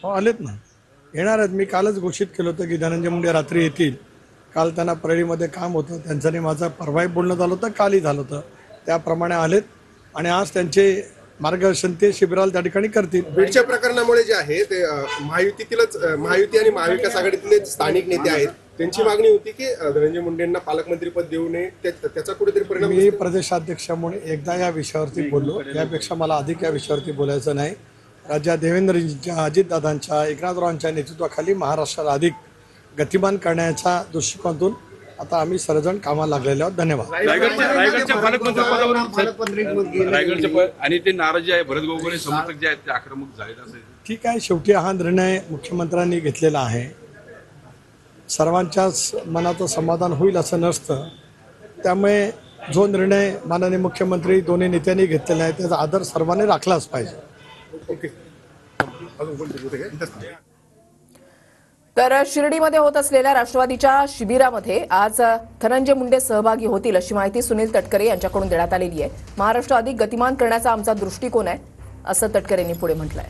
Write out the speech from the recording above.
हो आलेत ना, येणार आहेत. मी कालच घोषित केलं होतं की धनंजय मुंडे रात्री येतील. काल त्यांना परळीमध्ये काम होतं, त्यांच्याने माझं परवाही बोलणं झालं होतं, कालही झालं होतं. त्याप्रमाणे आलेत आणि आज त्यांचे मार्गदर्शन ते शिबिराला त्या ठिकाणी करतील. बीडच्या प्रकरणामुळे जे आहे ते महायुतीतीलच महायुती आणि महाविकास आघाडीतले स्थानिक नेते आहेत, त्यांची मागणी होती की धनंजय मुंडेंना पालकमंत्रीपद देऊ नये. त्याचा कुठेतरी परिणाम मी प्रदेशाध्यक्ष म्हणून एकदा या विषयावरती बोललो. यापेक्षा मला अधिक या विषयावरती बोलायचं नाही. राज्यात देवेंद्रजींच्या, अजितदादांच्या, एकनाथरावांच्या नेतृत्वाखाली महाराष्ट्राला अधिक गतिमान करण्याच्या दृष्टिकोनातून आता आम्ही सर्वजण कामाला लागलेले आहोत. धन्यवाद. रायगडच्या आणि ते नाराजी आहे, भरत गोगोले समर्थक जे आहेत ते आक्रमक झालेत असे. ठीक आहे, शेवटी हा निर्णय मुख्यमंत्र्यांनी घेतलेला आहे. सर्वांच्याच मनाचं समाधान होईल असं नसतं. त्यामुळे जो निर्णय माननीय मुख्यमंत्री दोन्ही नेत्यांनी घेतलेला आहे त्याचा आदर सर्वांनी राखलाच पाहिजे. तर शिर्डीमध्ये होत असलेल्या राष्ट्रवादीच्या शिबिरामध्ये आज धनंजय मुंडे सहभागी होतील अशी माहिती सुनील तटकरे यांच्याकडून देण्यात आलेली आहे. महाराष्ट्र अधिक गतिमान करण्याचा आमचा दृष्टिकोन आहे असं तटकरेंनी पुढे म्हटलंय.